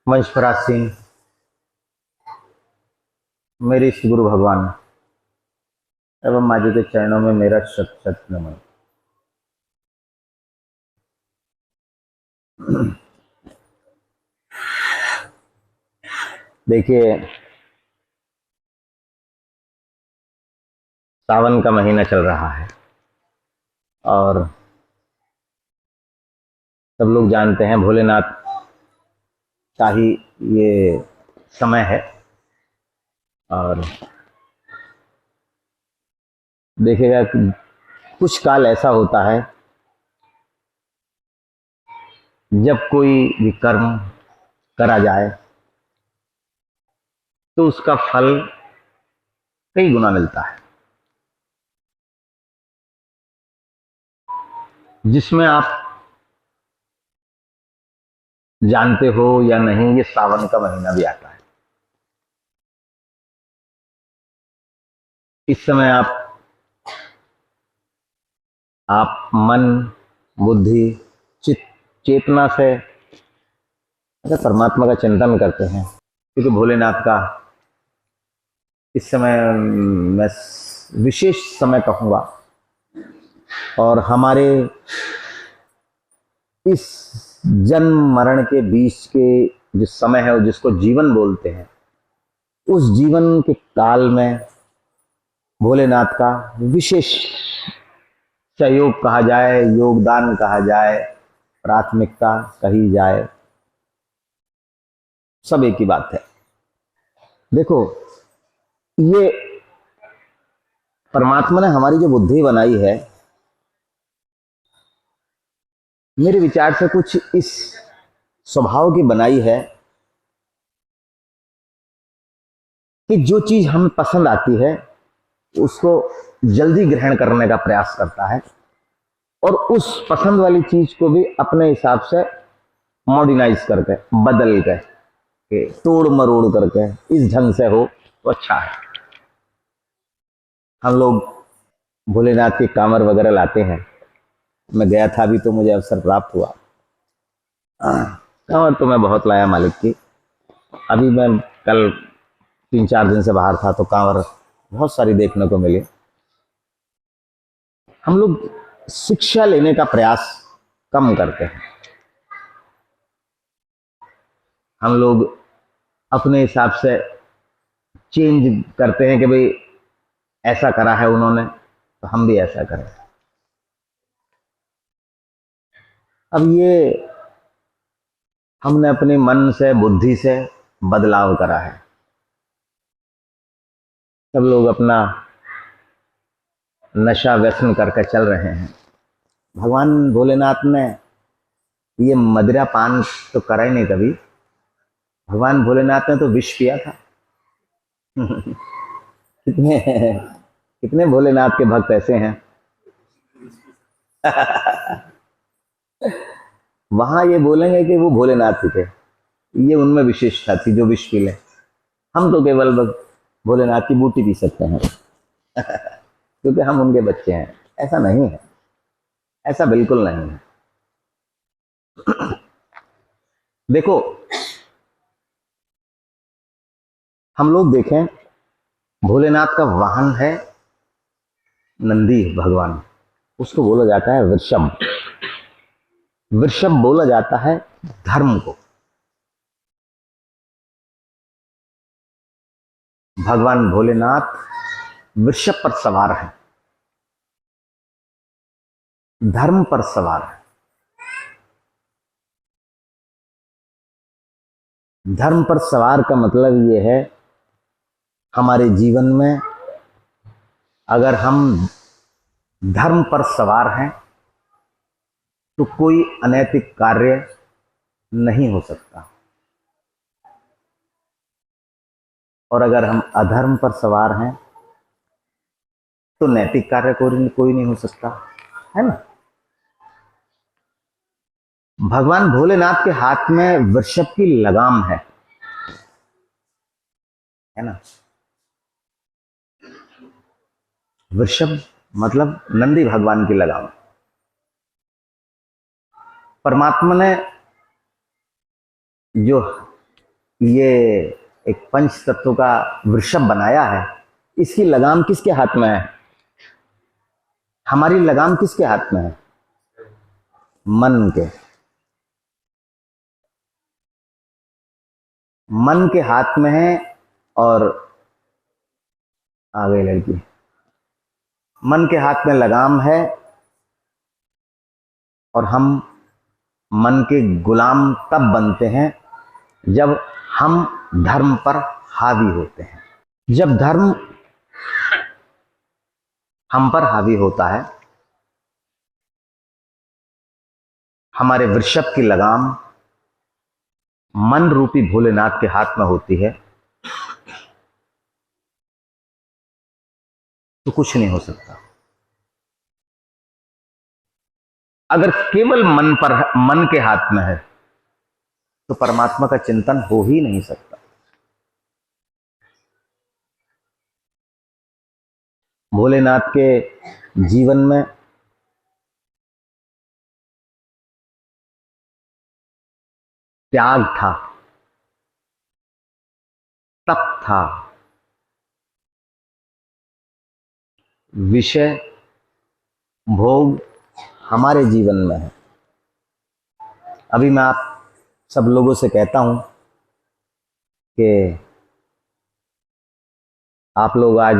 मंच पर आसीन मेरे इष्ट गुरु भगवान एवं माँ जी के चरणों में मेरा शत शत नमन। देखिए, सावन का महीना चल रहा है और सब लोग जानते हैं भोलेनाथ का ही ये समय है। और देखिएगा कि कुछ काल ऐसा होता है जब कोई भी कर्म करा जाए तो उसका फल कई गुना मिलता है। जिसमें आप जानते हो या नहीं, ये सावन का महीना भी आता है। इस समय आप मन, बुद्धि, चित्त, चेतना से अगर परमात्मा का चिंतन करते हैं, क्योंकि भोलेनाथ का इस समय मैं विशेष समय कहूँगा। और हमारे इस जन्म मरण के बीच के जो समय है, जिसको जीवन बोलते हैं, उस जीवन के काल में भोलेनाथ का विशेष सहयोग कहा जाए, योगदान कहा जाए, प्राथमिकता कही जाए, सब एक ही बात है। देखो, ये परमात्मा ने हमारी जो बुद्धि बनाई है, मेरे विचार से कुछ इस स्वभाव की बनाई है कि जो चीज हमें पसंद आती है उसको जल्दी ग्रहण करने का प्रयास करता है और उस पसंद वाली चीज को भी अपने हिसाब से मॉडर्नाइज करके, बदल के, तोड़ मरोड़ करके इस ढंग से हो तो अच्छा है। हम लोग भोलेनाथ की कांवर वगैरह लाते हैं। मैं गया था अभी तो मुझे अवसर प्राप्त हुआ। कांवर तो मैं बहुत लाया मालिक की। अभी मैं कल 3-4 दिन से बाहर था तो कांवर बहुत सारी देखने को मिली। हम लोग शिक्षा लेने का प्रयास कम करते हैं। हम लोग अपने हिसाब से चेंज करते हैं कि भाई ऐसा करा है उन्होंने तो हम भी ऐसा करें। अब ये हमने अपने मन से, बुद्धि से बदलाव करा है। सब लोग अपना नशा व्यसन करके चल रहे हैं। भगवान भोलेनाथ ने ये मदिरा पान तो करा ही नहीं कभी। भगवान भोलेनाथ ने तो विष पिया था। कितने कितने भोलेनाथ के भक्त ऐसे हैं। वहां ये बोलेंगे कि वो भोलेनाथ ही थे, ये उनमें विशेषता थी जो विष पी ले। हम तो केवल भोलेनाथ की बूटी पी सकते हैं क्योंकि हम उनके बच्चे हैं। ऐसा नहीं है, ऐसा बिल्कुल नहीं है। देखो, हम लोग देखें, भोलेनाथ का वाहन है नंदी भगवान। उसको बोला जाता है वृषभ। वृषभ बोला जाता है धर्म को। भगवान भोलेनाथ वृषभ पर सवार है, धर्म पर सवार है। धर्म पर सवार का मतलब यह है, हमारे जीवन में अगर हम धर्म पर सवार हैं तो कोई अनैतिक कार्य नहीं हो सकता, और अगर हम अधर्म पर सवार हैं तो नैतिक कार्य कोई नहीं हो सकता, है ना। भगवान भोलेनाथ के हाथ में वृषभ की लगाम है ना। वृषभ मतलब नंदी भगवान की लगाम। परमात्मा ने जो ये एक पंच तत्व का वृषभ बनाया है, इसकी लगाम किसके हाथ में है? हमारी लगाम किसके हाथ में है? मन के। मन के हाथ में है। और आ गई लड़की। मन के हाथ में लगाम है और हम मन के गुलाम तब बनते हैं जब हम धर्म पर हावी होते हैं। जब धर्म हम पर हावी होता है, हमारे वृषभ की लगाम मन रूपी भोलेनाथ के हाथ में होती है, तो कुछ नहीं हो सकता। अगर केवल मन के हाथ में है तो परमात्मा का चिंतन हो ही नहीं सकता। भोलेनाथ के जीवन में त्याग था, तप था, विषय भोग हमारे जीवन में है। अभी मैं आप सब लोगों से कहता हूं कि आप लोग आज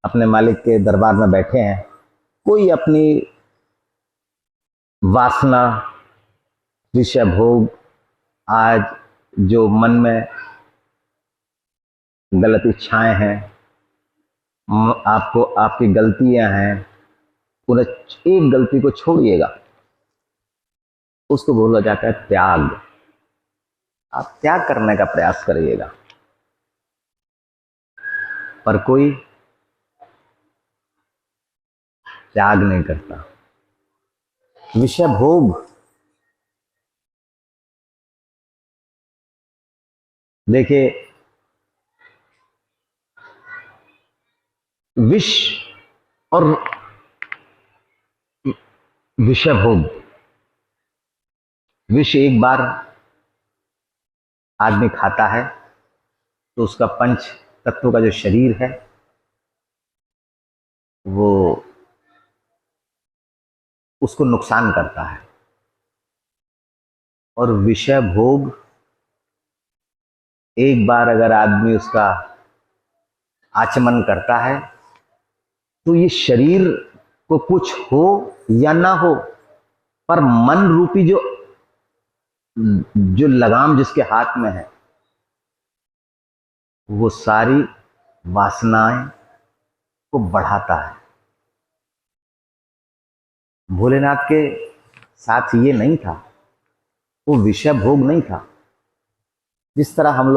अपने मालिक के दरबार में बैठे हैं, कोई अपनी वासना, विषय भोग, आज जो मन में गलत इच्छाएं हैं, आपको आपकी गलतियां हैं, उन एक गलती को छोड़िएगा, उसको बोला जाता है त्याग। आप त्याग करने का प्रयास करिएगा। पर कोई त्याग नहीं करता। विषय भोग, देखिए, विष और विषय भोग, विष एक बार आदमी खाता है तो उसका पंच तत्व का जो शरीर है वो उसको नुकसान करता है। और विषय भोग एक बार अगर आदमी उसका आचमन करता है तो ये शरीर को कुछ हो या ना हो, पर मन रूपी जो जो लगाम जिसके हाथ में है वो सारी वासनाएं को बढ़ाता है। भोलेनाथ के साथ ये नहीं था, वो विषय भोग नहीं था। जिस तरह हम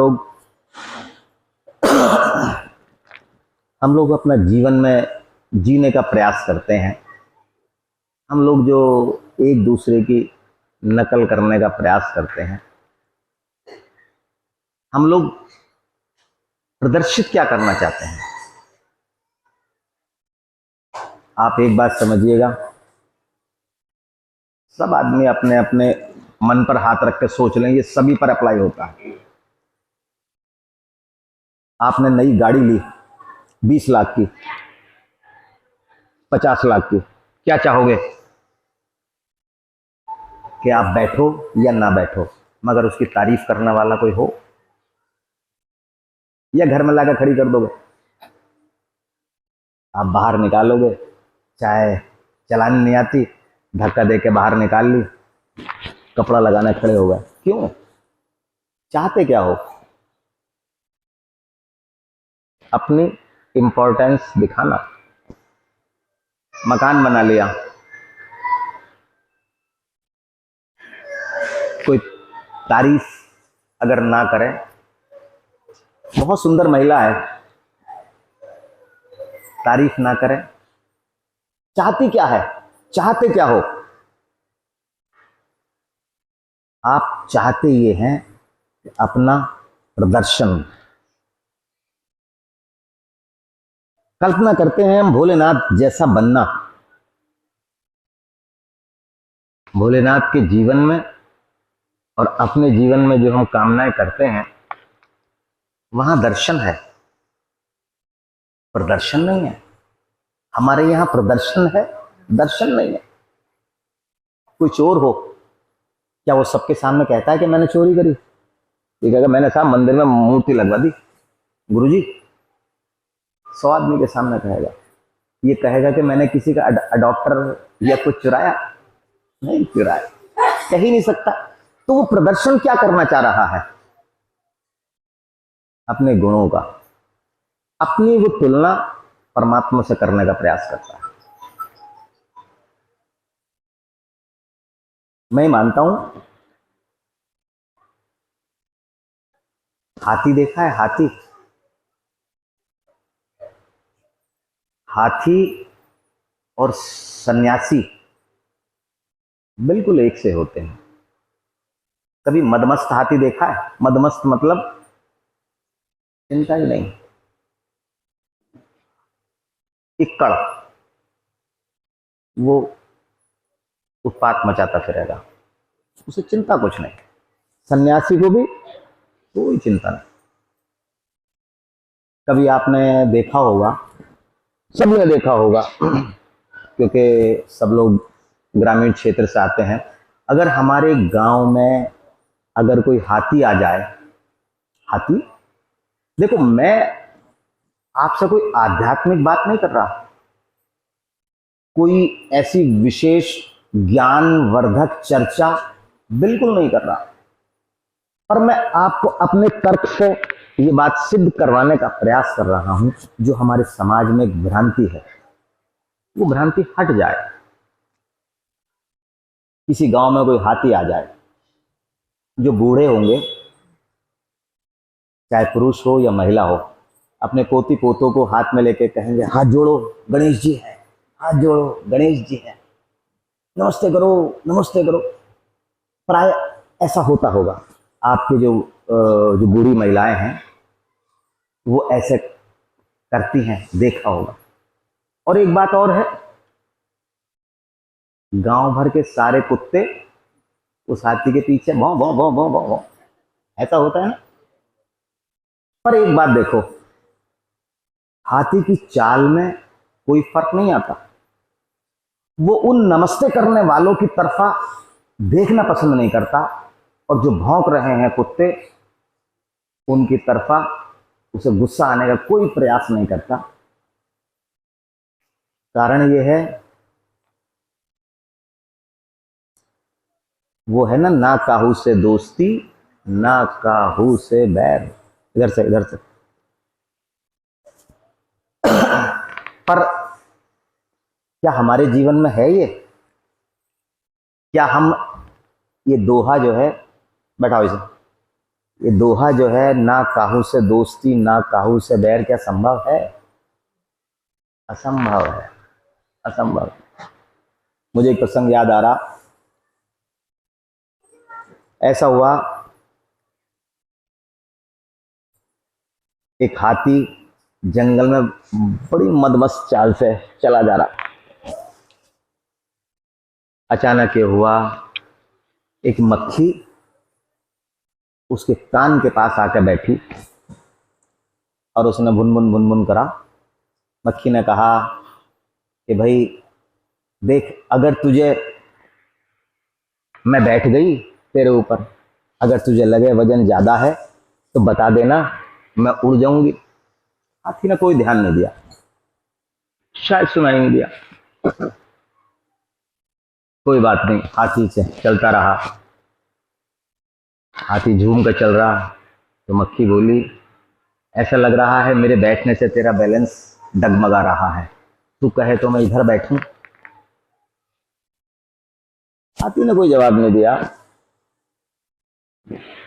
लोग अपना जीवन में जीने का प्रयास करते हैं, हम लोग जो एक दूसरे की नकल करने का प्रयास करते हैं, हम लोग प्रदर्शित क्या करना चाहते हैं? आप एक बात समझिएगा, सब आदमी अपने अपने मन पर हाथ रख के सोच लें, ये सभी पर अप्लाई होता है। आपने नई गाड़ी ली 20 लाख की, 50 लाख की, क्या चाहोगे? कि आप बैठो या ना बैठो, मगर उसकी तारीफ करने वाला कोई हो, या घर में लाकर खड़ी कर दोगे? आप बाहर निकालोगे, चाहे चलानी नहीं आती, धक्का दे के बाहर निकाल ली, कपड़ा लगाने खड़े हो गए। क्यों? चाहते क्या हो? अपनी इंपॉर्टेंस दिखाना। मकान बना लिया, कोई तारीफ अगर ना करे, बहुत सुंदर महिला है, तारीफ ना करे, चाहती क्या है? चाहते क्या हो? आप चाहते ये हैं अपना प्रदर्शन। कल्पना करते हैं हम भोलेनाथ जैसा बनना। भोलेनाथ के जीवन में और अपने जीवन में जो हम कामनाएं करते हैं वहां दर्शन है, प्रदर्शन नहीं है। हमारे यहाँ प्रदर्शन है, दर्शन नहीं है। कोई चोर हो, क्या वो सबके सामने कहता है कि मैंने चोरी करी? ये कहेगा मैंने साहब मंदिर में मूर्ति लगवा दी गुरुजी। 100 आदमी के सामने कहेगा। ये कहेगा कि मैंने किसी का अडॉप्टर या कुछ चुराया? नहीं चुराया, कह ही नहीं सकता। तो वो प्रदर्शन क्या करना चाह रहा है? अपने गुणों का, अपनी वो तुलना परमात्मा से करने का प्रयास करता है। मैं मानता हूं, हाथी देखा है? हाथी, हाथी और सन्यासी बिल्कुल एक से होते हैं। कभी मदमस्त हाथी देखा है? मदमस्त मतलब चिंता ही नहीं, इक्कड़, वो उत्पात मचाता फिरेगा, उसे चिंता कुछ नहीं। सन्यासी को भी कोई चिंता नहीं। कभी आपने देखा होगा, सबने देखा होगा क्योंकि सब लोग ग्रामीण क्षेत्र से आते हैं। अगर हमारे गांव में अगर कोई हाथी आ जाए, हाथी, देखो मैं आपसे कोई आध्यात्मिक बात नहीं कर रहा, कोई ऐसी विशेष ज्ञानवर्धक चर्चा बिल्कुल नहीं कर रहा, पर मैं आपको अपने तर्क से ये बात सिद्ध करवाने का प्रयास कर रहा हूं। जो हमारे समाज में एक भ्रांति है, वो भ्रांति हट जाए। किसी गांव में कोई हाथी आ जाए, जो बूढ़े होंगे, चाहे पुरुष हो या महिला हो, अपने पोती पोतों को हाथ में लेके कहेंगे हाथ जोड़ो गणेश जी हैं, हाथ जोड़ो गणेश जी हैं, नमस्ते करो, नमस्ते करो। प्राय ऐसा होता होगा। आपके जो बूढ़ी महिलाएं हैं वो ऐसे करती हैं, देखा होगा। और एक बात और है, गांव भर के सारे कुत्ते उस हाथी के पीछे भौं भौं भौं भौं भौं, ऐसा होता है ना। पर एक बात देखो, हाथी की चाल में कोई फर्क नहीं आता। वो उन नमस्ते करने वालों की तरफा देखना पसंद नहीं करता, और जो भौंक रहे हैं कुत्ते, उनकी तरफा उसे गुस्सा आने का कोई प्रयास नहीं करता। कारण ये है, वो है ना काहू से दोस्ती, ना काहू से बैर। इधर से, इधर से। पर क्या हमारे जीवन में है ये? क्या हम ये दोहा जो है, बैठाओ इसे, ये दोहा जो है ना काहू से दोस्ती ना काहू से बैर, क्या संभव है? असंभव है, असंभव। मुझे एक प्रसंग याद आ रहा। ऐसा हुआ, एक हाथी जंगल में बड़ी मदमस्त चाल से चला जा रहा। अचानक ये हुआ, एक मक्खी उसके कान के पास आकर बैठी और उसने भुन भुन करा। मक्खी ने कहा कि भाई देख, अगर तुझे, मैं बैठ गई तेरे ऊपर, अगर तुझे लगे वजन ज्यादा है तो बता देना, मैं उड़ जाऊंगी। हाथी ने कोई ध्यान नहीं दिया, शायद सुनाई नहीं दिया। कोई बात नहीं, हाथी से चलता रहा। हाथी झूम कर चल रहा तो मक्खी बोली, ऐसा लग रहा है मेरे बैठने से तेरा बैलेंस डगमगा रहा है, तू कहे तो मैं इधर बैठूं। हाथी ने कोई जवाब नहीं दिया।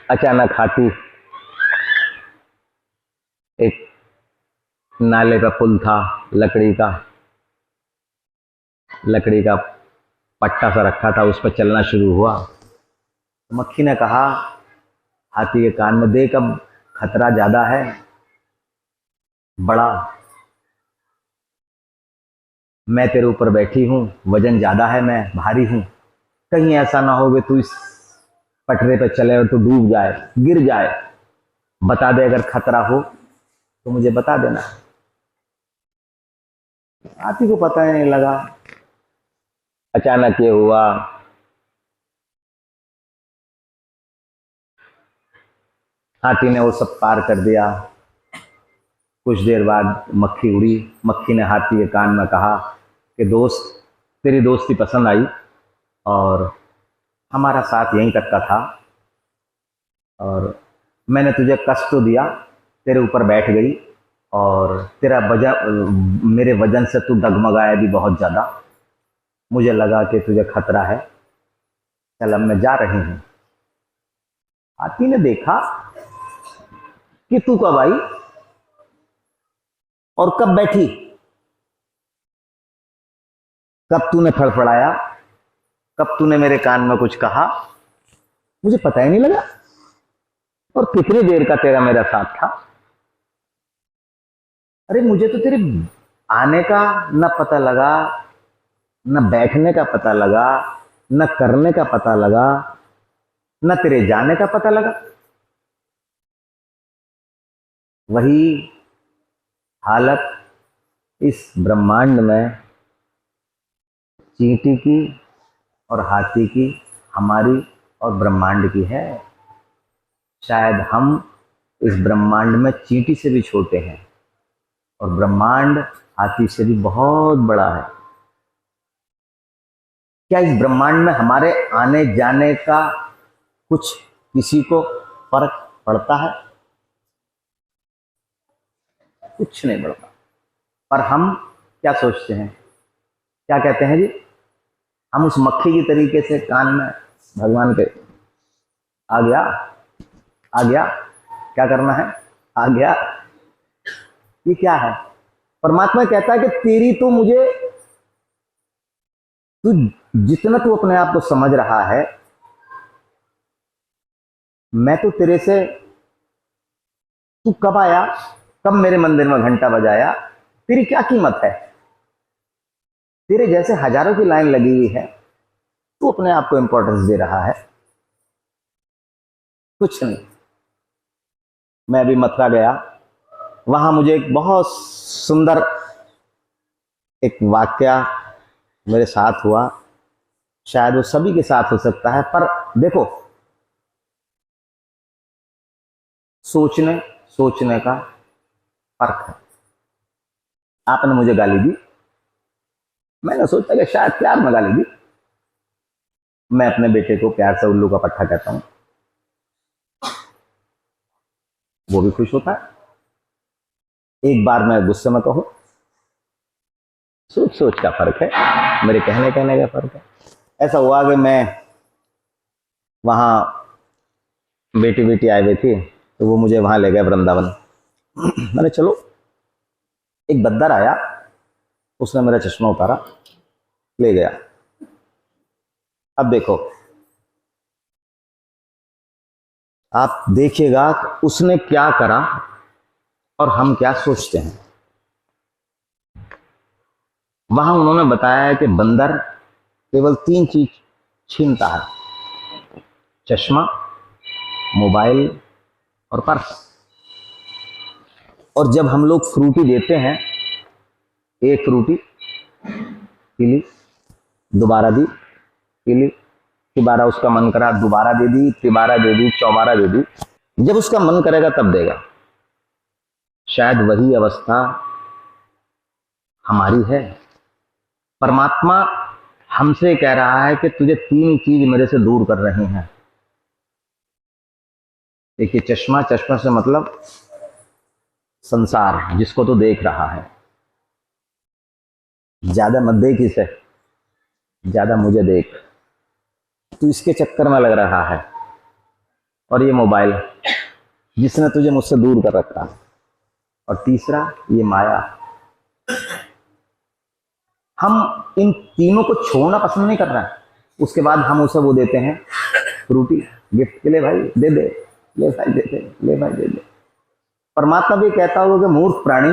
अचानक हाथी एक नाले का पुल था, लकड़ी का पट्टा सा रखा था, उस पर चलना शुरू हुआ। मक्खी ने कहा हाथी के कान में, देख अब खतरा ज्यादा है, बड़ा, मैं तेरे ऊपर बैठी हूं, वजन ज्यादा है, मैं भारी हूं, कहीं ऐसा ना हो कि तू इस पटरे पे चले और तो डूब जाए, गिर जाए, बता दे अगर खतरा हो तो मुझे बता देना। हाथी को पता ही नहीं लगा, अचानक ये हुआ। हाथी ने वो सब पार कर दिया। कुछ देर बाद मक्खी उड़ी। मक्खी ने हाथी के कान में कहा कि दोस्त, तेरी दोस्ती पसंद आई और हमारा साथ यहीं तक का था, और मैंने तुझे कष्ट तो दिया, तेरे ऊपर बैठ गई और तेरा वजन, मेरे वजन से तू डगमगाया भी बहुत ज़्यादा। मुझे लगा कि तुझे खतरा है, चल अब मैं जा रही हूँ। हाथी ने देखा कि तू कब आई और कब बैठी, कब तूने फड़फड़ाया, कब तूने मेरे कान में कुछ कहा, मुझे पता ही नहीं लगा, और कितनी देर का तेरा मेरा साथ था। अरे मुझे तो तेरे आने का न पता लगा, न बैठने का पता लगा, न करने का पता लगा, न तेरे जाने का पता लगा। वही हालत इस ब्रह्मांड में चींटी की और हाथी की, हमारी और ब्रह्मांड की है। शायद हम इस ब्रह्मांड में चींटी से भी छोटे हैं और ब्रह्मांड हाथी से भी बहुत बड़ा है। क्या इस ब्रह्मांड में हमारे आने जाने का कुछ किसी को फर्क पड़ता है? कुछ नहीं पड़ता। पर हम क्या सोचते हैं, क्या कहते हैं जी, हम उस मक्खी की तरीके से कान में भगवान के आ गया, आ गया, क्या करना है, आ गया। ये क्या है? परमात्मा कहता है कि तेरी तो मुझे, तू जितना तू अपने आप को समझ रहा है, मैं तो तेरे से, तू कब आया, कब मेरे मंदिर में घंटा बजाया, तेरी क्या कीमत है? तेरे जैसे हजारों की लाइन लगी हुई है, तू अपने आप को इंपॉर्टेंस दे रहा है। कुछ नहीं। मैं अभी मथुरा गया, वहां मुझे एक बहुत सुंदर एक वाक्या मेरे साथ हुआ। शायद वो सभी के साथ हो सकता है, पर देखो, सोचने सोचने का फर्क है। आपने मुझे गाली दी, मैंने सोचा कि शायद प्यार में गाली दी। मैं अपने बेटे को प्यार से उल्लू का पट्टा कहता हूं, वो भी खुश होता है। एक बार मैं गुस्से में कहूं, सोच सोच का फर्क है, मेरे कहने कहने का फर्क है। ऐसा हुआ कि मैं वहां, बेटी बेटी आए हुए थे, तो वो मुझे वहां ले गए वृंदावन। मैंने चलो, एक बद्दर आया, उसने मेरा चश्मा उतारा, ले गया। अब देखो, आप देखिएगा उसने क्या करा और हम क्या सोचते हैं। वहां उन्होंने बताया कि बंदर केवल 3 चीज छीनता है, चश्मा, मोबाइल और पर्स। और जब हम लोग फ्रूटी देते हैं, एक फ्रूटी पी ली, दोबारा दी, पी ली, तिबारा उसका मन करा दोबारा दे दी, तिबारा दे दी, चौबारा दे दी, जब उसका मन करेगा तब देगा। शायद वही अवस्था हमारी है। परमात्मा हमसे कह रहा है कि तुझे 3 चीज मेरे से दूर कर रही हैं। एक ये चश्मा, चश्मा से मतलब संसार जिसको तो देख रहा है, ज्यादा मत देख इसे, ज्यादा मुझे देख, तू इसके चक्कर में लग रहा है। और ये मोबाइल जिसने तुझे मुझसे दूर कर रखा। और तीसरा ये माया। हम इन तीनों को छोड़ना पसंद नहीं कर रहे हैं। उसके बाद हम उसे वो देते हैं फ्रूटी गिफ्ट के लिए, भाई दे दे, ले भाई दे दे, ले भाई दे दे। परमात्मा भी कहता होगा कि मूर्ख प्राणी,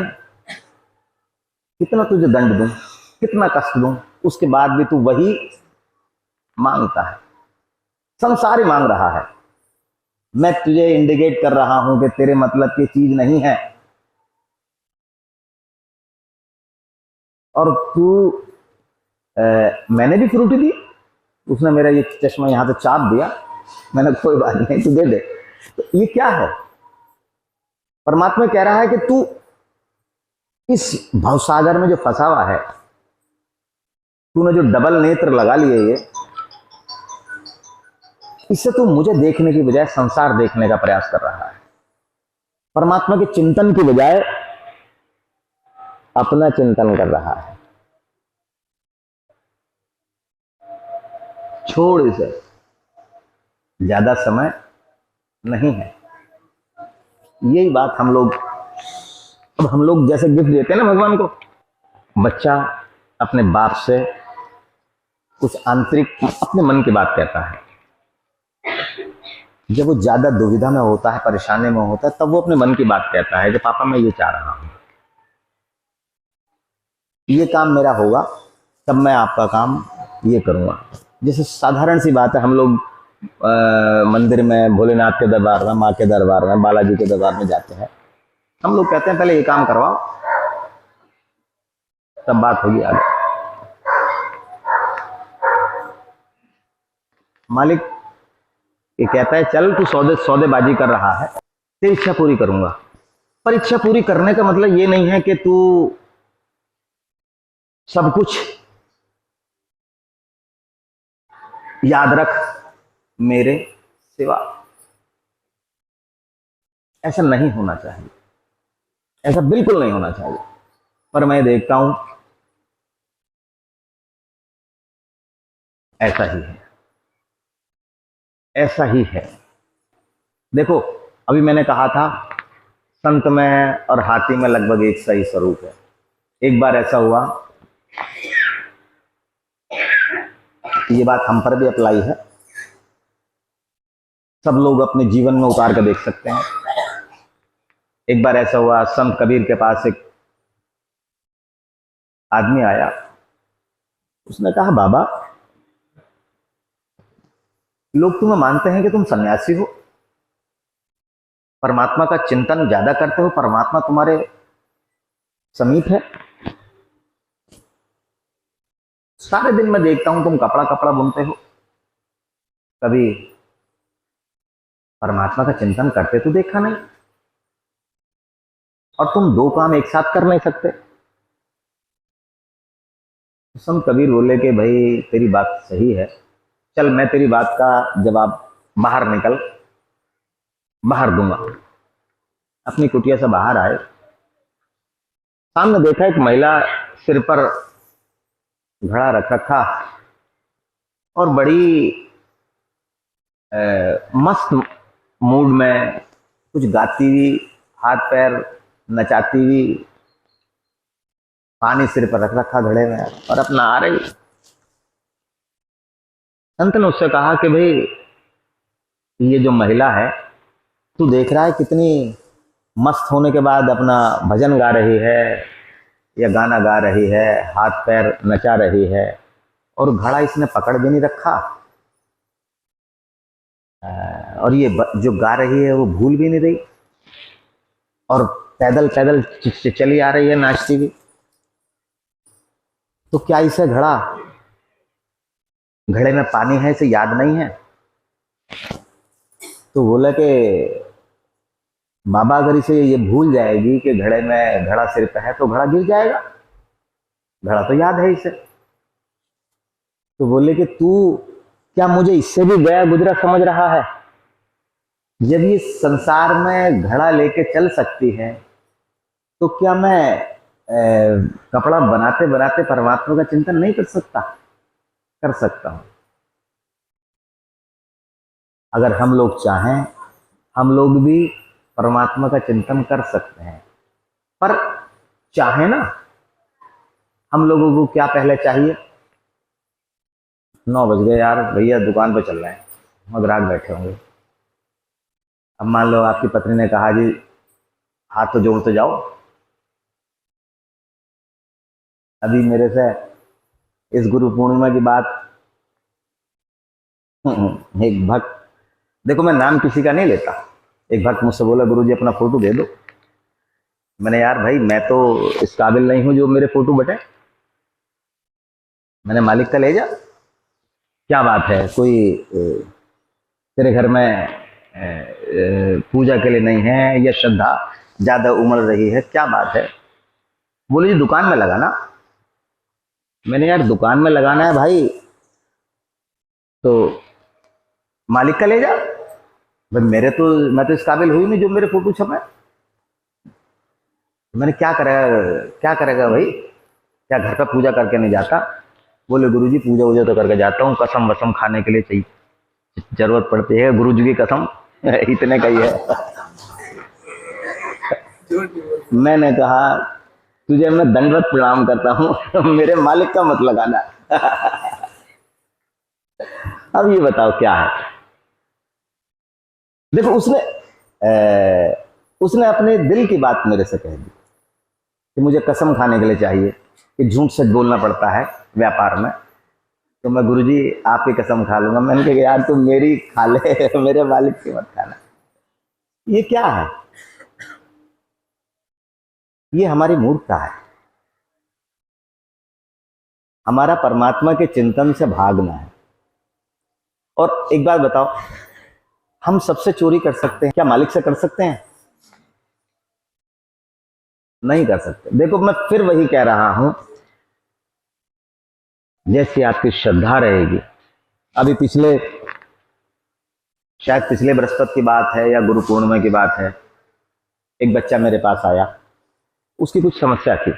कितना तुझे दंड दूं, कितना कष्ट दूं, उसके बाद भी तू वही मांगता है। संसार ही मांग रहा है। मैं तुझे इंडिकेट कर रहा हूं कि तेरे मतलब की चीज नहीं है, और तू मैंने भी फ्रूटी दी, उसने मेरा ये चश्मा यहां से चाप दिया, मैंने कोई बात नहीं तू दे दे। तो ये क्या है? परमात्मा कह रहा है कि तू इस भवसागर में जो फंसा हुआ है, तूने जो डबल नेत्र लगा लिए ये, इससे तू मुझे देखने की बजाय संसार देखने का प्रयास कर रहा है। परमात्मा के चिंतन की बजाय अपना चिंतन कर रहा है। छोड़ इसे, ज्यादा समय नहीं है। यही बात हम लोग, अब हम लोग जैसे गिफ्ट देते हैं ना भगवान को, बच्चा अपने बाप से कुछ आंतरिक अपने मन की बात कहता है। जब वो ज्यादा दुविधा में होता है, परेशानी में होता है, तब वो अपने मन की बात कहता है कि पापा मैं ये चाह रहा हूं, ये काम मेरा होगा तब मैं आपका काम ये करूंगा। जैसे साधारण सी बात है, हम लोग मंदिर में भोलेनाथ के दरबार में, माँ के दरबार में, बालाजी के दरबार में जाते हैं, हम लोग कहते हैं पहले ये काम करवाओ तब बात होगी आगे। मालिक ये कहता है चल तू सौदेबाजी कर रहा है, तेरी इच्छा पूरी करूंगा। पर इच्छा पूरी करने का मतलब ये नहीं है कि तू सब कुछ याद रख मेरे सिवा। ऐसा नहीं होना चाहिए, ऐसा बिल्कुल नहीं होना चाहिए। पर मैं देखता हूं ऐसा ही है, ऐसा ही है। देखो अभी मैंने कहा था संत में और हाथी में लगभग एक सा ही स्वरूप है। एक बार ऐसा हुआ, ये बात हम पर भी अप्लाई है, सब लोग अपने जीवन में उतार कर देख सकते हैं। एक बार ऐसा हुआ, संत कबीर के पास एक आदमी आया, उसने कहा बाबा लोग तुम्हें मानते हैं कि तुम सन्यासी हो, परमात्मा का चिंतन ज्यादा करते हो, परमात्मा तुम्हारे समीप है। सारे दिन मैं देखता हूं तुम कपड़ा कपड़ा बुनते हो, कभी परमात्मा का चिंतन करते तो देखा नहीं, और तुम दो काम एक साथ कर नहीं सकते। संत कबीर बोले कि भाई तेरी बात सही है, चल मैं तेरी बात का जवाब बाहर निकल बाहर दूंगा। अपनी कुटिया से बाहर आए, सामने देखा एक महिला सिर पर घड़ा रख रखा और बड़ी मस्त मूड में कुछ गाती हुई, हाथ पैर नचाती हुई, पानी सिर पर रख रखा घड़े में और अपना आ रही। संत ने उससे कहा कि भाई ये जो महिला है, तू देख रहा है कितनी मस्त होने के बाद अपना भजन गा रही है या गाना गा रही है, हाथ पैर नचा रही है, और घड़ा इसने पकड़ भी नहीं रखा, और ये जो गा रही है वो भूल भी नहीं रही, और पैदल पैदल चली आ रही है नाचती हुई। तो क्या इसे घड़े में पानी है इसे याद नहीं है? तो बोला कि बाबा अगर इसे ये भूल जाएगी कि घड़े में घड़ा सिर पे है तो घड़ा गिर जाएगा, घड़ा तो याद है इसे। तो बोले कि तू क्या मुझे इससे भी गया गुजरा समझ रहा है? जब ये संसार में घड़ा लेके चल सकती है तो क्या मैं कपड़ा बनाते बनाते परमात्मा का चिंतन नहीं कर सकता? कर सकता हूं। अगर हम लोग चाहें हम लोग भी परमात्मा का चिंतन कर सकते हैं। पर चाहे ना, हम लोगों को क्या पहले चाहिए? 9 बज गए यार, भैया दुकान पे चल रहे हैं, वहां ग्राहक बैठे होंगे। अब मान लो आपकी पत्नी ने कहा जी हाथ तो जोड़ते जाओ। अभी मेरे से इस गुरु पूर्णिमा की बात एक भक्त, देखो मैं नाम किसी का नहीं लेता, एक भक्त मुझसे बोला गुरुजी अपना फोटो दे दो। मैंने यार भाई मैं तो इस काबिल नहीं हूं जो मेरे फोटो बटे, मैंने मालिक का ले जा। क्या बात है, कोई तेरे घर में पूजा के लिए नहीं है या श्रद्धा ज्यादा उमड़ रही है, क्या बात है? बोले जी दुकान में लगाना। मैंने यार दुकान में लगाना है भाई तो मालिक का ले जा भाई, मेरे तो मैं तो इस काबिल हुई नहीं जो मेरे फोटो छपे। मैंने क्या करेगा भाई, क्या घर पे पूजा करके नहीं जाता? बोले गुरुजी पूजा वूजा तो करके जाता हूँ, कसम वसम खाने के लिए चाहिए, जरूरत पड़ती है गुरुजी की कसम इतने का ही है। मैंने कहा तुझे मैं दंडवत प्रणाम करता हूँ मेरे मालिक का मत लगाना अब ये बताओ क्या है? देखो उसने अपने दिल की बात मेरे से कह दी कि मुझे कसम खाने के लिए चाहिए कि झूठ सच बोलना पड़ता है व्यापार में, तो मैं गुरुजी आपकी कसम खा लूंगा। मैंने कहा यार तुम मेरी खा ले मेरे मालिक की मत खाना। ये क्या है? ये हमारी मूर्खता है। हमारा परमात्मा के चिंतन से भागना है। और एक बात बताओ, हम सबसे चोरी कर सकते हैं क्या मालिक से कर सकते हैं? नहीं कर सकते। देखो मैं फिर वही कह रहा हूं, जैसी आपकी श्रद्धा रहेगी। अभी शायद पिछले बृहस्पति की बात है या गुरु पूर्णिमा की बात है, एक बच्चा मेरे पास आया, उसकी कुछ समस्या थी,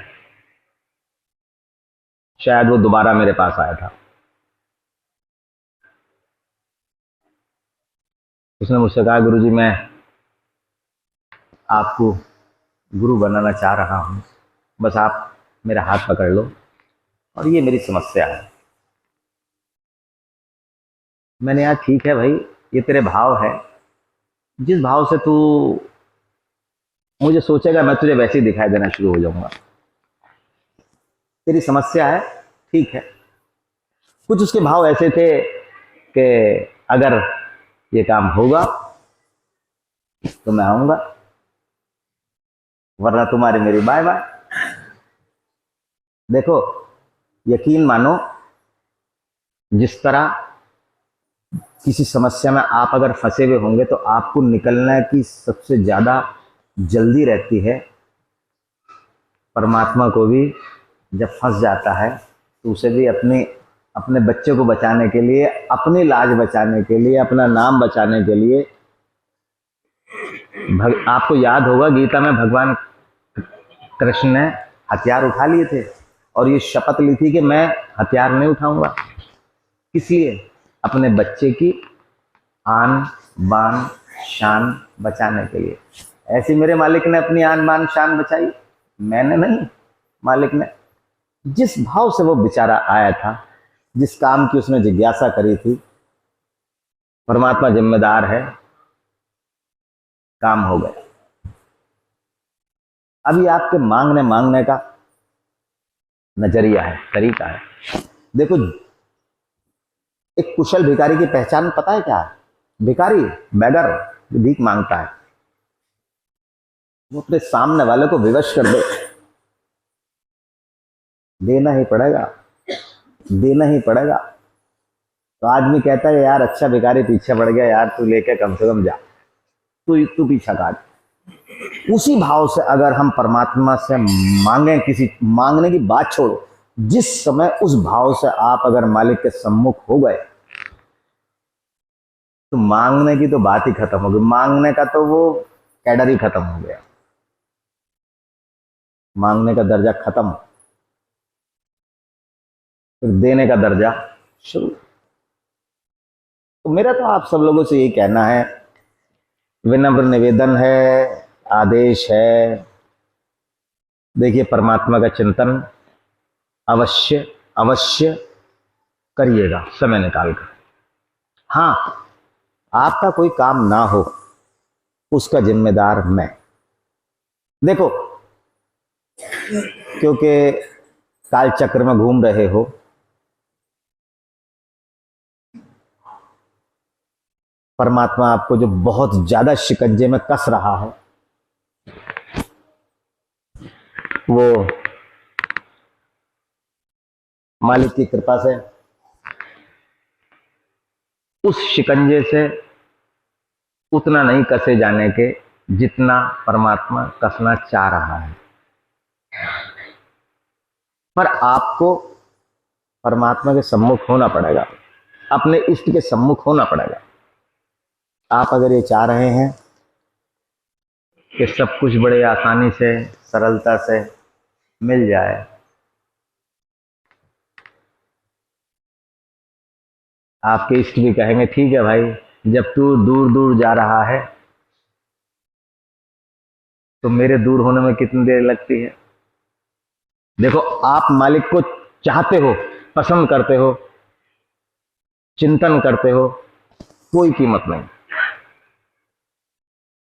शायद वो दोबारा मेरे पास आया था। उसने मुझसे कहा गुरुजी मैं आपको गुरु बनाना चाह रहा हूं, बस आप मेरा हाथ पकड़ लो और ये मेरी समस्या है। मैंने यार ठीक है भाई, ये तेरे भाव है, जिस भाव से तू मुझे सोचेगा मैं तुझे वैसे ही दिखाई देना शुरू हो जाऊंगा। तेरी समस्या है, ठीक है। कुछ उसके भाव ऐसे थे कि अगर ये काम होगा तो मैं आऊंगा, वरना तुम्हारी मेरी बाय बाय। देखो यकीन मानो, जिस तरह किसी समस्या में आप अगर फंसे हुए होंगे तो आपको निकलने की सबसे ज्यादा जल्दी रहती है, परमात्मा को भी जब फंस जाता है तो उसे भी अपने बच्चे को बचाने के लिए, अपनी लाज बचाने के लिए, अपना नाम बचाने के लिए आपको याद होगा गीता में भगवान कृष्ण ने हथियार उठा लिए थे और ये शपथ ली थी कि मैं हथियार नहीं उठाऊंगा। किस लिए? अपने बच्चे की आन बान शान बचाने के लिए। ऐसी मेरे मालिक ने अपनी आन बान शान बचाई, मैंने नहीं, मालिक ने। जिस भाव से वो बेचारा आया था, जिस काम की उसने जिज्ञासा करी थी, परमात्मा जिम्मेदार है, काम हो गया। अभी आपके मांगने का नजरिया है, तरीका है। देखो एक कुशल भिखारी की पहचान पता है क्या है? भिखारी, बेगर, भीख मांगता है, वो अपने सामने वाले को विवश कर दे, देना ही पड़ेगा, देना ही पड़ेगा। तो आदमी कहता है यार अच्छा भिखारी पीछे पड़ गया यार, तू लेके कम से कम जा, तू पीछा काट। उसी भाव से अगर हम परमात्मा से मांगे, किसी मांगने की बात छोड़ो, जिस समय उस भाव से आप अगर मालिक के सम्मुख हो गए तो मांगने की तो बात ही खत्म हो गई। मांगने का तो वो कैडर ही खत्म हो गया, मांगने का दर्जा खत्म, फिर देने का दर्जा शुरू। तो मेरा तो आप सब लोगों से यही कहना है, विनम्र निवेदन है, आदेश है, देखिए परमात्मा का चिंतन अवश्य अवश्य करिएगा समय निकाल कर। हाँ, आपका कोई काम ना हो उसका जिम्मेदार मैं। देखो क्योंकि काल चक्र में घूम रहे हो, परमात्मा आपको जो बहुत ज्यादा शिकंजे में कस रहा है, वो मालिक की कृपा से उस शिकंजे से उतना नहीं कसे जाने के जितना परमात्मा कसना चाह रहा है। पर आपको परमात्मा के सम्मुख होना पड़ेगा, अपने इष्ट के सम्मुख होना पड़ेगा। आप अगर ये चाह रहे हैं कि सब कुछ बड़े आसानी से सरलता से मिल जाए, आपके इष्ट भी कहेंगे ठीक है भाई, जब तू दूर दूर जा रहा है तो मेरे दूर होने में कितनी देर लगती है। देखो, आप मालिक को चाहते हो, पसंद करते हो, चिंतन करते हो, कोई कीमत नहीं।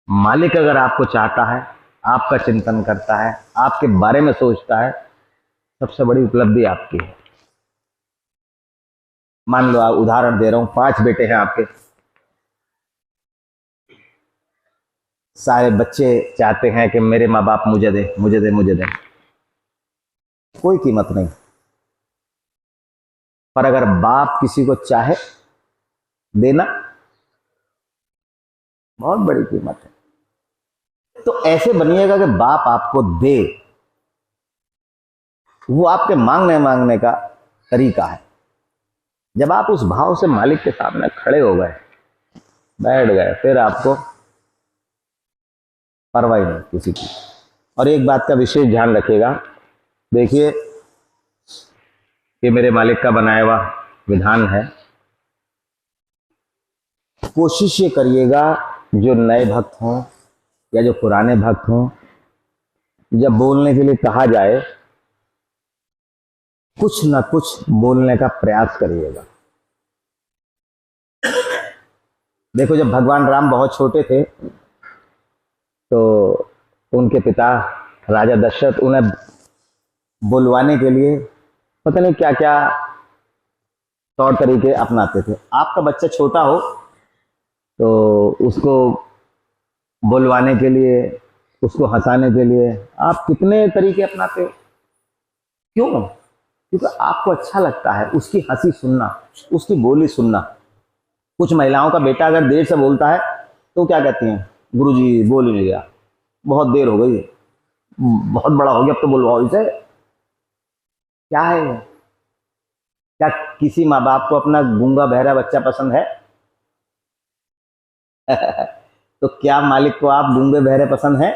मालिक अगर आपको चाहता है, आपका चिंतन करता है, आपके बारे में सोचता है, सबसे बड़ी उपलब्धि आपकी है। मान लो, आप उदाहरण दे रहा हूं, 5 बेटे हैं आपके, सारे बच्चे चाहते हैं कि मेरे माँ बाप मुझे दे, मुझे दे, मुझे दे, कोई कीमत नहीं। पर अगर बाप किसी को चाहे देना, बहुत बड़ी कीमत है। तो ऐसे बनिएगा कि बाप आपको दे, वो आपके मांगने मांगने का तरीका है। जब आप उस भाव से मालिक के सामने खड़े हो गए, बैठ गए, फिर आपको परवाह नहीं किसी की। और एक बात का विशेष ध्यान रखिएगा, देखिए, ये मेरे मालिक का बनाया हुआ विधान है। कोशिश ये करिएगा, जो नए भक्त हों या जो पुराने भक्त हों, जब बोलने के लिए कहा जाए, कुछ ना कुछ बोलने का प्रयास करिएगा। देखो, जब भगवान राम बहुत छोटे थे तो उनके पिता राजा दशरथ उन्हें बुलवाने के लिए पता नहीं क्या क्या तौर तरीके अपनाते थे। आपका बच्चा छोटा हो तो उसको बुलवाने के लिए, उसको हंसाने के लिए आप कितने तरीके अपनाते हो। क्यों? क्योंकि आपको अच्छा लगता है उसकी हंसी सुनना, उसकी बोली सुनना। कुछ महिलाओं का बेटा अगर देर से बोलता है तो क्या कहती हैं, गुरुजी बोल ही नहीं गया, बहुत देर हो गई, बहुत बड़ा हो गया, अब तो बुलवाओ इसे। क्या है ये? क्या किसी माँ बाप को अपना गूंगा बहरा बच्चा पसंद है? तो क्या मालिक को आप गूंगे बहरे पसंद है?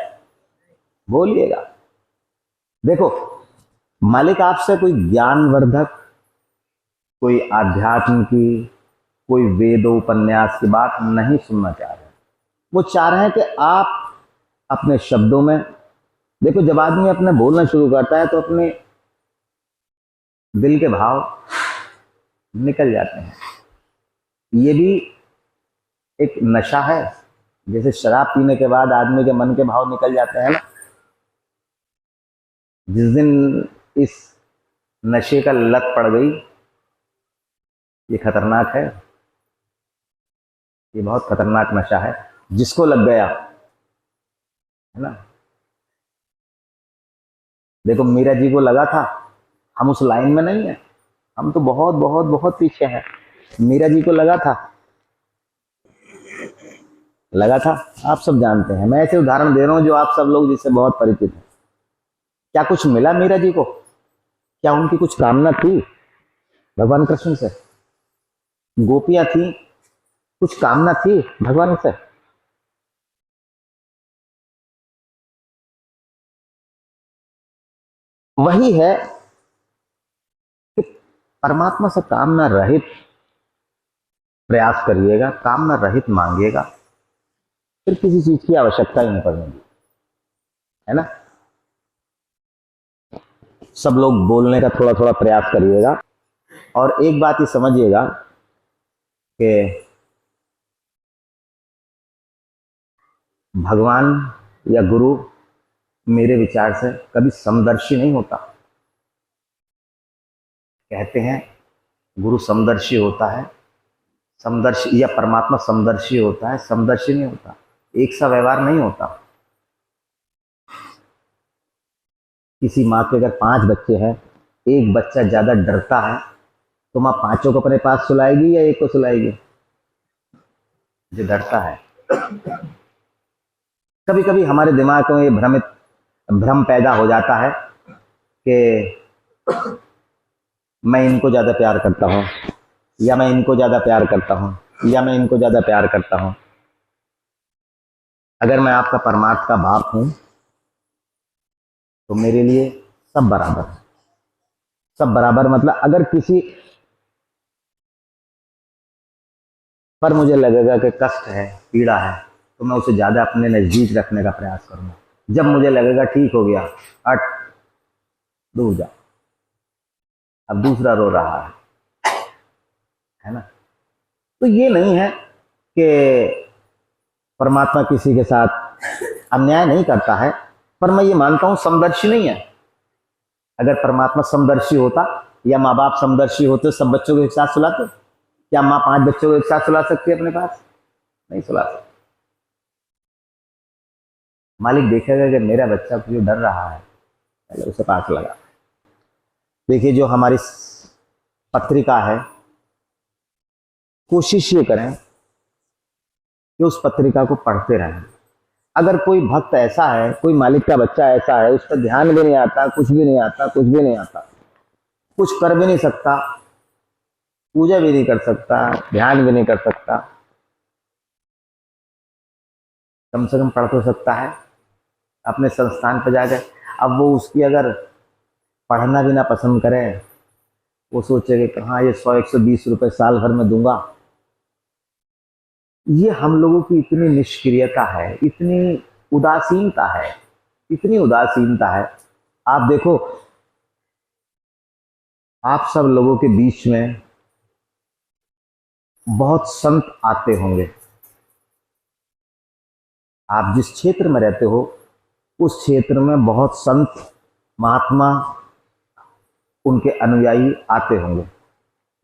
बोलिएगा। देखो, मालिक आपसे कोई ज्ञानवर्धक, कोई आध्यात्म की, कोई वेद उपन्यास की बात नहीं सुनना चाह रहे। वो चाह रहे हैं कि आप अपने शब्दों में, देखो, जब आदमी अपने बोलना शुरू करता है तो अपने दिल के भाव निकल जाते हैं। ये भी एक नशा है, जैसे शराब पीने के बाद आदमी के मन के भाव निकल जाते हैं ना। जिस दिन इस नशे का लत पड़ गई, ये खतरनाक है, ये बहुत खतरनाक नशा है। जिसको लग गया है ना, देखो मीरा जी को लगा था, हम उस लाइन में नहीं है, हम तो बहुत बहुत बहुत पीछे हैं। मीरा जी को लगा था, आप सब जानते हैं। मैं ऐसे उदाहरण दे रहा हूं जो आप सब लोग जिससे बहुत परिचित हैं। क्या कुछ मिला मीरा जी को? क्या उनकी कुछ कामना थी भगवान कृष्ण से? गोपियां थी, कुछ कामना थी भगवान से? वही है कि परमात्मा से कामना रहित प्रयास करिएगा, कामना रहित मांगिएगा, फिर किसी चीज की आवश्यकता ही नहीं पड़ेगी, है ना। सब लोग बोलने का थोड़ा थोड़ा प्रयास करिएगा। और एक बात ये समझिएगा कि भगवान या गुरु मेरे विचार से कभी समदर्शी नहीं होता। कहते हैं गुरु समदर्शी होता है, समदर्शी या परमात्मा समदर्शी होता है, समदर्शी नहीं होता, एक सा व्यवहार नहीं होता। किसी माँ के अगर 5 बच्चे हैं, एक बच्चा ज्यादा डरता है तो माँ 5 को अपने पास सुलाएगी या एक को सुलाएगी? जो डरता है। कभी कभी हमारे दिमाग में ये भ्रम पैदा हो जाता है कि मैं इनको ज्यादा प्यार करता हूँ, या मैं इनको ज्यादा प्यार करता हूँ, या मैं इनको ज्यादा प्यार करता हूँ। अगर मैं आपका परमात्मा का बाप हूं तो मेरे लिए सब बराबर है। सब बराबर मतलब अगर किसी पर मुझे लगेगा कि कष्ट है, पीड़ा है, तो मैं उसे ज्यादा अपने नजदीक रखने का प्रयास करूंगा। जब मुझे लगेगा ठीक हो गया, हट, दूर जा, अब दूसरा रो रहा है ना। तो ये नहीं है कि परमात्मा किसी के साथ अन्याय नहीं करता है, पर मैं ये मानता हूं समदर्शी नहीं है। अगर परमात्मा समदर्शी होता या माँ बाप समदर्शी होते, सब बच्चों को एक साथ सुलाते? क्या माँ 5 बच्चों को एक साथ सुला सकती है अपने पास? नहीं सुला सकती। मालिक देखेगा कि मेरा बच्चा जो डर रहा है, पहले उसे पास लगा। देखिए, जो हमारी पत्रिका है, कोशिश ये करें कि उस पत्रिका को पढ़ते रहें। अगर कोई भक्त ऐसा है, कोई मालिक का बच्चा ऐसा है, उस पर ध्यान भी नहीं आता, कुछ भी नहीं आता, कुछ भी नहीं आता, कुछ कर भी नहीं सकता, पूजा भी नहीं कर सकता, ध्यान भी नहीं कर सकता, कम से कम पढ़ तो सकता है अपने संस्थान पर जाकर। अब वो उसकी अगर पढ़ना भी ना पसंद करे, वो सोचेगा कि हाँ ये 100-120 रुपए साल भर में दूंगा। ये हम लोगों की इतनी निष्क्रियता है, इतनी उदासीनता है, इतनी उदासीनता है। आप देखो, आप सब लोगों के बीच में बहुत संत आते होंगे। आप जिस क्षेत्र में रहते हो उस क्षेत्र में बहुत संत महात्मा, उनके अनुयायी आते होंगे।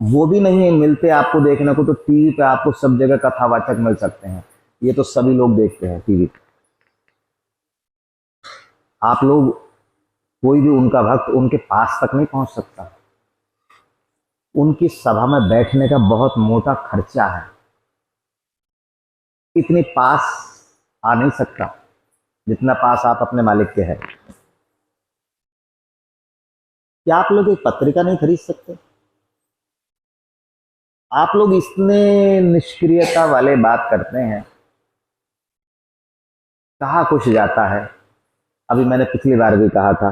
वो भी नहीं मिलते आपको देखने को, तो टीवी पे आपको सब जगह कथावाचक मिल सकते हैं, ये तो सभी लोग देखते हैं टीवी पे। आप लोग, कोई भी उनका भक्त उनके पास तक नहीं पहुंच सकता। उनकी सभा में बैठने का बहुत मोटा खर्चा है, इतनी पास आ नहीं सकता जितना पास आप अपने मालिक के हैं। क्या आप लोग एक पत्रिका नहीं खरीद सकते? आप लोग इतने निष्क्रियता वाले बात करते हैं, कहाँ कुछ जाता है। अभी मैंने पिछली बार भी कहा था,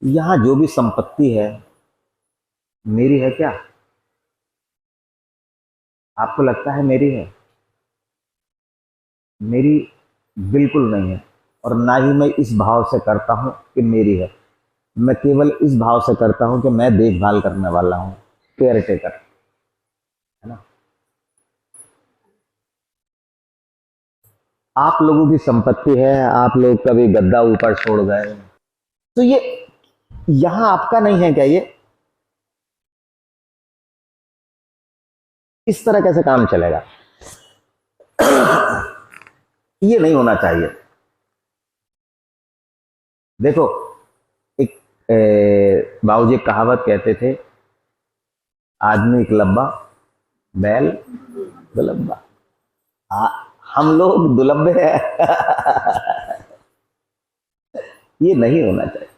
यहां जो भी संपत्ति है मेरी है क्या? आपको लगता है मेरी है? मेरी बिल्कुल नहीं है। और ना ही मैं इस भाव से करता हूं कि मेरी है। मैं केवल इस भाव से करता हूं कि मैं देखभाल करने वाला हूं, केयर टेकर, है ना। आप लोगों की संपत्ति है, आप लोग कभी गद्दा ऊपर छोड़ गए, तो ये यहां आपका नहीं है क्या? ये इस तरह कैसे काम चलेगा? ये नहीं होना चाहिए। देखो, एक बाबूजी एक कहावत कहते थे, आदमी एक लब्बा, बैल दुलब्बा। हम लोग दुलब्बे हैं। ये नहीं होना चाहिए।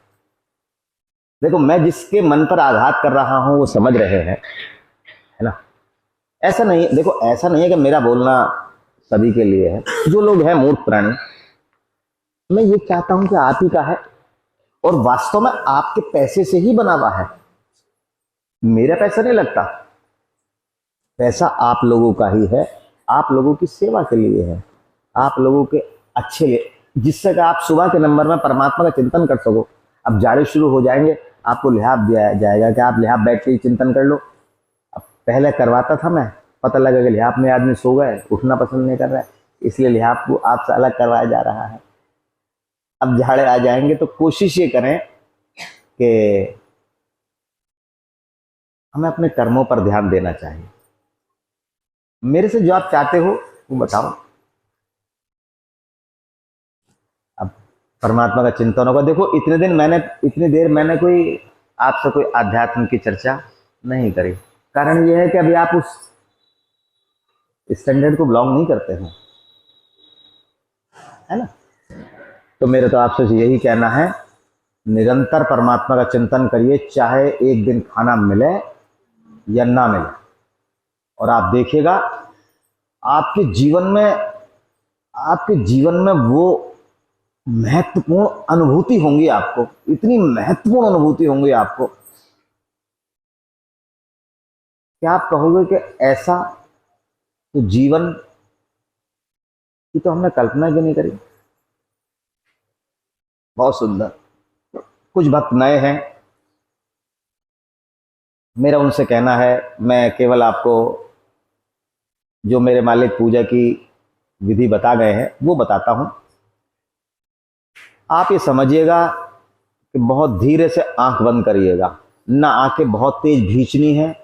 देखो, मैं जिसके मन पर आघात कर रहा हूं वो समझ रहे हैं, है ना। ऐसा नहीं, देखो ऐसा नहीं है कि मेरा बोलना सभी के लिए है। जो लोग हैं मूर्ख प्राणी, मैं ये चाहता हूं कि आप ही का है, और वास्तव में आपके पैसे से ही बना हुआ है। मेरा पैसा नहीं लगता, पैसा आप लोगों का ही है, आप लोगों की सेवा के लिए है, आप लोगों के अच्छे लिए, जिससे कि आप सुबह के नंबर में परमात्मा का चिंतन कर सको। अब जाड़े शुरू हो जाएंगे, आपको लिहाफ दिया जाएगा कि आप लिहाफ बैठ के चिंतन कर लो। अब पहले करवाता था मैं, पता लगा कि लिहाफ में आदमी सो गए, उठना पसंद नहीं कर रहा है, इसलिए लिहाफ को आपसे अलग करवाया जा रहा है। अब झाड़े आ जाएंगे तो कोशिश ये करें कि हमें अपने कर्मों पर ध्यान देना चाहिए। मेरे से जो आप चाहते हो वो बताओ। अब परमात्मा का चिंतन होगा। देखो इतनी देर मैंने कोई आपसे कोई आध्यात्म की चर्चा नहीं करी। कारण यह है कि अभी आप उस स्टैंडर्ड को बिलोंग नहीं करते हैं, है ना। तो मेरे तो आपसे यही कहना है, निरंतर परमात्मा का चिंतन करिए, चाहे एक दिन खाना मिले या ना मिले। और आप देखिएगा आपके जीवन में वो महत्वपूर्ण अनुभूति होंगी आपको, इतनी महत्वपूर्ण अनुभूति होंगी आपको कि आप कहोगे कि ऐसा तो जीवन की तो हमने कल्पना भी नहीं करी। बहुत सुंदर। कुछ भक्त नए हैं, मेरा उनसे कहना है, मैं केवल आपको जो मेरे मालिक पूजा की विधि बता गए हैं वो बताता हूं। आप ये समझिएगा कि बहुत धीरे से आंख बंद करिएगा, ना आंखें बहुत तेज भींचनी है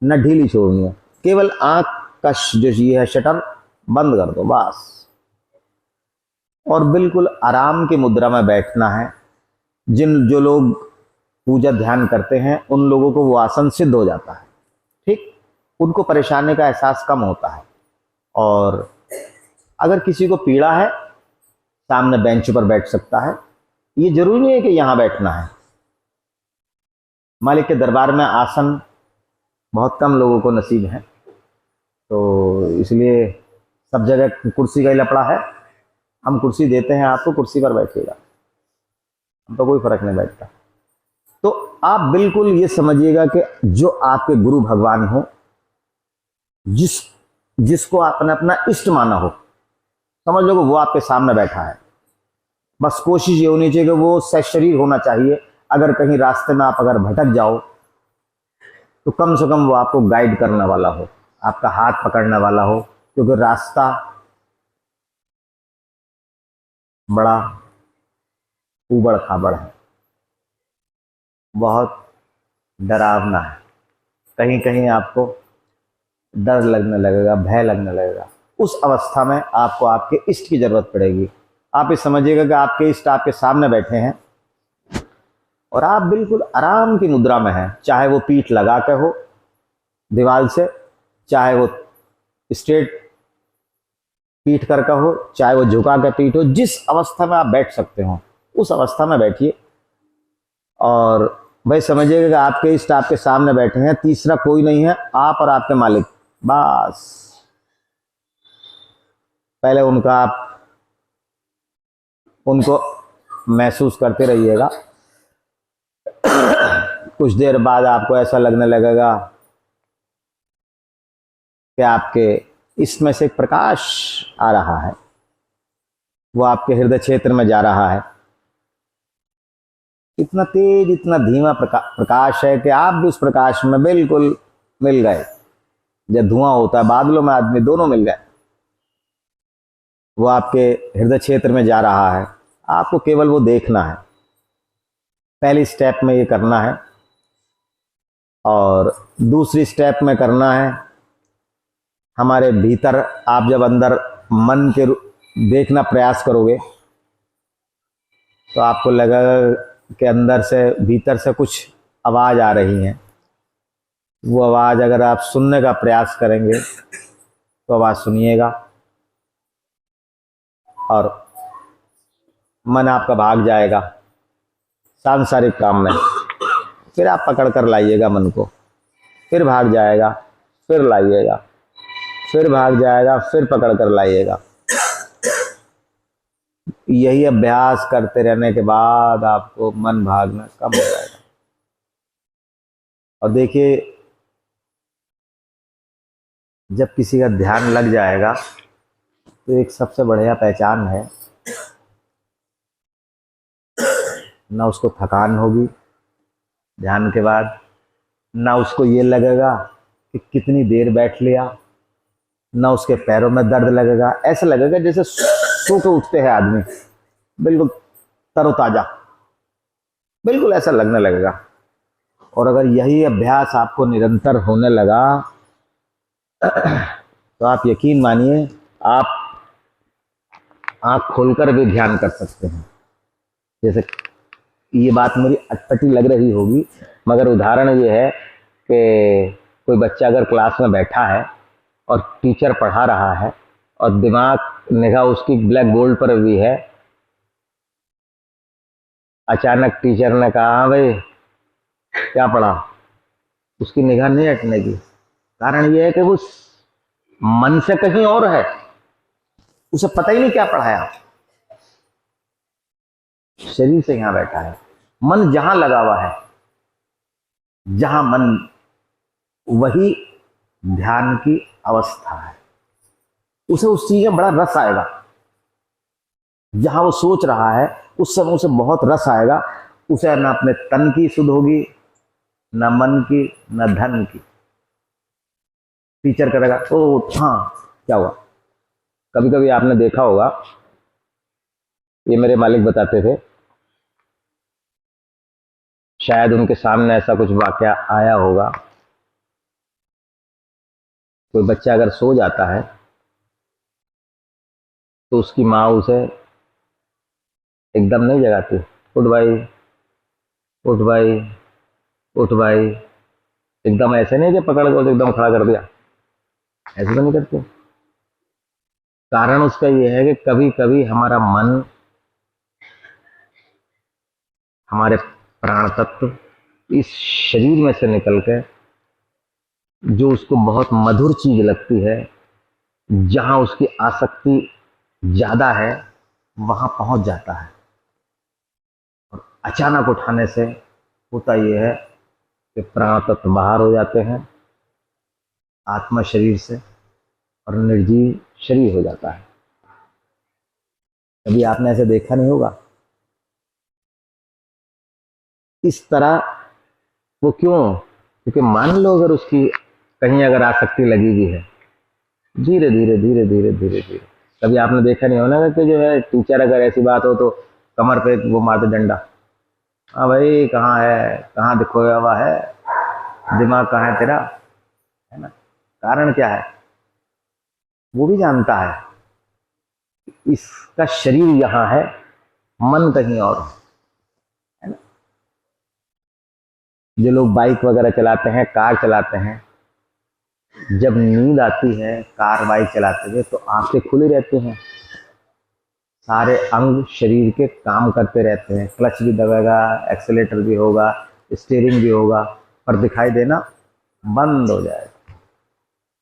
ना ढीली छोड़नी है। केवल आंख का जो ये है शटर बंद कर दो बस, और बिल्कुल आराम की मुद्रा में बैठना है। जो लोग पूजा ध्यान करते हैं उन लोगों को वो आसन सिद्ध हो जाता है, ठीक, उनको परेशानी का एहसास कम होता है। और अगर किसी को पीड़ा है सामने बेंच पर बैठ सकता है, ये जरूरी नहीं है कि यहां बैठना है। मालिक के दरबार में आसन बहुत कम लोगों को नसीब है, तो इसलिए सब जगह कुर्सी का ही लफड़ा है। हम कुर्सी देते हैं आपको, कुर्सी पर बैठिएगा, हम तो कोई फर्क नहीं बैठता। तो आप बिल्कुल ये समझिएगा कि जो आपके गुरु भगवान हो, जिसको आपने अपना इष्ट माना हो, समझ लो वो आपके सामने बैठा है। बस कोशिश ये होनी चाहिए कि वो सशरीर होना चाहिए। अगर कहीं रास्ते में आप अगर भटक जाओ तो कम से कम वो आपको गाइड करने वाला हो, आपका हाथ पकड़ने वाला हो, क्योंकि रास्ता बड़ा ऊबड़ खाबड़ है, बहुत डरावना है। कहीं कहीं आपको डर लगने लगेगा, भय लगने लगेगा। उस अवस्था में आपको आपके इष्ट की जरूरत पड़ेगी। आप ये समझिएगा कि आपके इष्ट आपके सामने बैठे हैं और आप बिल्कुल आराम की मुद्रा में हैं, चाहे वो पीठ लगा के हो दीवार से, चाहे वो स्ट्रेट पीठ करके हो, चाहे वो झुका के पीठ हो। जिस अवस्था में आप बैठ सकते हो उस अवस्था में बैठिए और भाई समझिएगा कि आपके इष्ट आपके सामने बैठे हैं, तीसरा कोई नहीं है, आप और आपके मालिक। बस पहले उनको महसूस करते रहिएगा। कुछ देर बाद आपको ऐसा लगने लगेगा कि आपके इसमें से एक प्रकाश आ रहा है, वो आपके हृदय क्षेत्र में जा रहा है। इतना तेज इतना धीमा प्रकाश है कि आप भी उस प्रकाश में बिल्कुल मिल गए। जब धुआं होता है बादलों में, आदमी दोनों मिल गए। वो आपके हृदय क्षेत्र में जा रहा है, आपको केवल वो देखना है। पहली स्टेप में ये करना है और दूसरी स्टेप में करना है हमारे भीतर। आप जब अंदर मन के देखना प्रयास करोगे तो आपको लगेगा कि अंदर से भीतर से कुछ आवाज आ रही है। वो आवाज अगर आप सुनने का प्रयास करेंगे तो आवाज सुनिएगा और मन आपका भाग जाएगा सांसारिक काम में। फिर आप पकड़ कर लाइएगा मन को, फिर भाग जाएगा, फिर लाइएगा, फिर भाग जाएगा, फिर पकड़ कर लाइएगा। यही अभ्यास करते रहने के बाद आपको मन भागना कम हो जाएगा। और देखिए जब किसी का ध्यान लग जाएगा तो एक सबसे बढ़िया पहचान है, ना उसको थकान होगी ध्यान के बाद, ना उसको ये लगेगा कि कितनी देर बैठ लिया, ना उसके पैरों में दर्द लगेगा। ऐसा लगेगा जैसे सो के उठते हैं आदमी, बिल्कुल तरोताजा, बिल्कुल ऐसा लगने लगेगा। और अगर यही अभ्यास आपको निरंतर होने लगा तो आप यकीन मानिए आप आंख खोलकर भी ध्यान कर सकते हैं। जैसे ये बात मेरी अटपटी लग रही होगी, मगर उदाहरण ये है कि कोई बच्चा अगर क्लास में बैठा है और टीचर पढ़ा रहा है और दिमाग निगाह उसकी ब्लैक बोर्ड पर भी है, अचानक टीचर ने कहा हाँ भाई क्या पढ़ा, उसकी निगाह नहीं हटने की कारण ये है कि वो मन से कहीं और है, उसे पता ही नहीं क्या पढ़ाया, शरीर से यहां बैठा है। मन जहां लगा हुआ है, जहां मन, वही ध्यान की अवस्था है। उसे उस चीज में बड़ा रस आएगा, जहां वो सोच रहा है उस समय उसे बहुत रस आएगा। उसे न अपने तन की सुध होगी, न मन की, न धन की। टीचर करेगा ओ हाँ क्या हुआ। कभी कभी आपने देखा होगा, ये मेरे मालिक बताते थे, शायद उनके सामने ऐसा कुछ वाकया आया होगा, कोई बच्चा अगर सो जाता है तो उसकी माँ उसे एकदम नहीं जगाती, उठ भाई उठ भाई उठ भाई, एकदम ऐसे नहीं कि पकड़ के एकदम खड़ा कर दिया, ऐसे तो नहीं करते। कारण उसका यह है कि कभी कभी हमारा मन, हमारे प्राण तत्व इस शरीर में से निकल के जो उसको बहुत मधुर चीज लगती है, जहां उसकी आसक्ति ज्यादा है, वहां पहुंच जाता है। और अचानक उठाने से होता यह है कि प्राण तत्व बाहर हो जाते हैं आत्मा शरीर से और निर्जीव शरीर हो जाता है। कभी आपने ऐसे देखा नहीं होगा? इस तरह वो क्यों? क्योंकि मान लो अगर उसकी कहीं अगर आसक्ति लगी हुई है, धीरे धीरे धीरे धीरे धीरे धीरे, कभी आपने देखा नहीं होना कि जो है टीचर अगर ऐसी बात हो तो कमर पे वो मारते डंडा, हाँ भाई कहाँ है, कहाँ खोया हुआ है, दिमाग कहाँ है तेरा, है ना। कारण क्या है? वो भी जानता है इसका शरीर यहाँ है, मन कहीं और है ना। जो लोग बाइक वगैरह चलाते हैं, कार चलाते हैं, जब नींद आती है कार बाइक चलाते हुए तो आंखें खुली रहती हैं, सारे अंग शरीर के काम करते रहते हैं, क्लच भी दबेगा, एक्सीलेटर भी होगा, स्टीयरिंग भी होगा, पर दिखाई देना बंद हो जाएगा।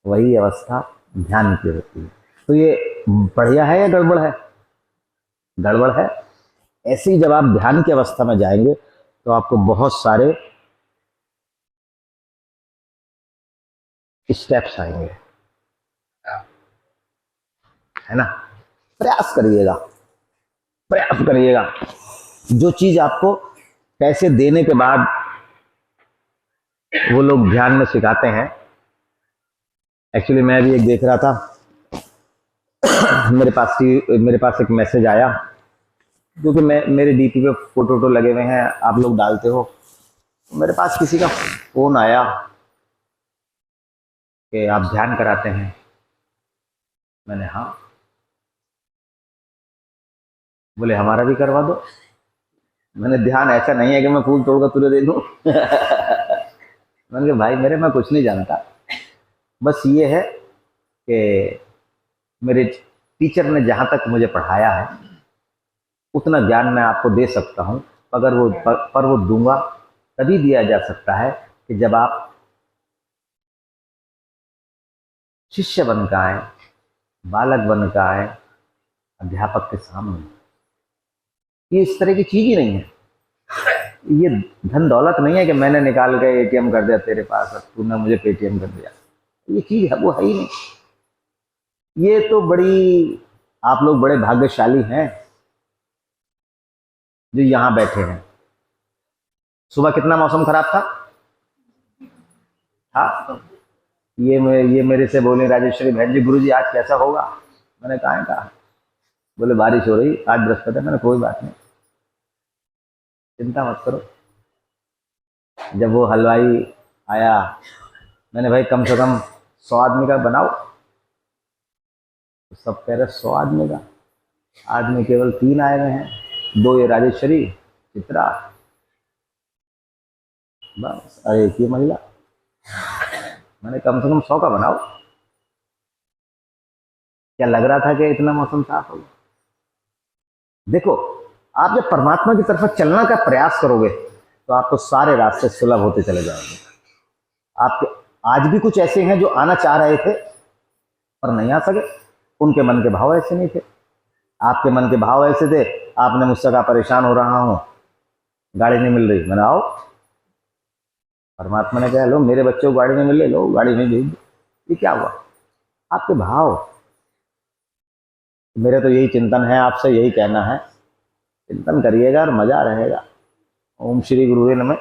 वही अवस्था ध्यान की होती है। तो ये बढ़िया है या गड़बड़ है? गड़बड़ है। ऐसे ही जब आप ध्यान की अवस्था में जाएंगे तो आपको बहुत सारे स्टेप्स आएंगे, है ना। प्रयास करिएगा, प्रयास करिएगा। जो चीज आपको पैसे देने के बाद वो लोग ध्यान में सिखाते हैं, एक्चुअली मैं भी एक देख रहा था, मेरे पास एक मैसेज आया, क्योंकि मैं मेरे डीपी पे फोटो वोटो लगे हुए हैं, आप लोग डालते हो, मेरे पास किसी का फोन आया कि आप ध्यान कराते हैं। मैंने हाँ। बोले हमारा भी करवा दो। मैंने ध्यान ऐसा नहीं है कि मैं फूल तोड़कर तुझे दे दूं। मैंने कहा भाई मेरे, मैं कुछ नहीं जानता, बस ये है कि मेरे टीचर ने जहाँ तक मुझे पढ़ाया है उतना ज्ञान मैं आपको दे सकता हूँ, अगर वो पर वो दूंगा तभी दिया जा सकता है कि जब आप शिष्य बन का आए, बालक बन का आए अध्यापक के सामने। ये इस तरह की चीज ही नहीं है। ये धन दौलत नहीं है कि मैंने निकाल के एटीएम कर दिया तेरे पास, अब तूने मुझे पेटीएम कर दिया। ये चीज है वो है ही नहीं। ये तो बड़ी, आप लोग बड़े भाग्यशाली हैं जो यहां बैठे हैं। सुबह कितना मौसम खराब था? हाँ, ये मेरे से बोले राजेश्वरी बहन जी, गुरुजी आज कैसा होगा? मैंने कहा बोले बारिश हो रही, आज बृहस्पति है। मैंने कोई बात नहीं, चिंता मत करो, जब वो हलवाई आया, मैंने भाई कम से कम 100 आदमी का बनाओ। तो सब कह रहे 100 आदमी का, आदमी केवल 3 आए हुए हैं, 2 ये राजेश्वरी, चित्रा, बस, अरे एक ही महिला। मैंने कम से कम 100 का बनाओ। क्या लग रहा था कि इतना मौसम साफ होगा? देखो, आप जब परमात्मा की तरफ चलने का प्रयास करोगे तो आपको सारे रास्ते सुलभ होते चले जाएंगे। आपके आज भी कुछ ऐसे हैं जो आना चाह रहे थे पर नहीं आ सके, उनके मन के भाव ऐसे नहीं थे। आपके मन के भाव ऐसे थे, आपने मुझसे कहा परेशान हो रहा हूं, गाड़ी नहीं मिल रही, मैंने आओ। परमात्मा ने कहा लो मेरे बच्चों को गाड़ी नहीं मिल रही, लो गाड़ी नहीं भेज दी। ये क्या हुआ? आपके भाव। मेरे तो यही चिंतन है, आपसे यही कहना है, चिंतन करिएगा और मजा रहेगा। ओम श्री गुरुवे नमः।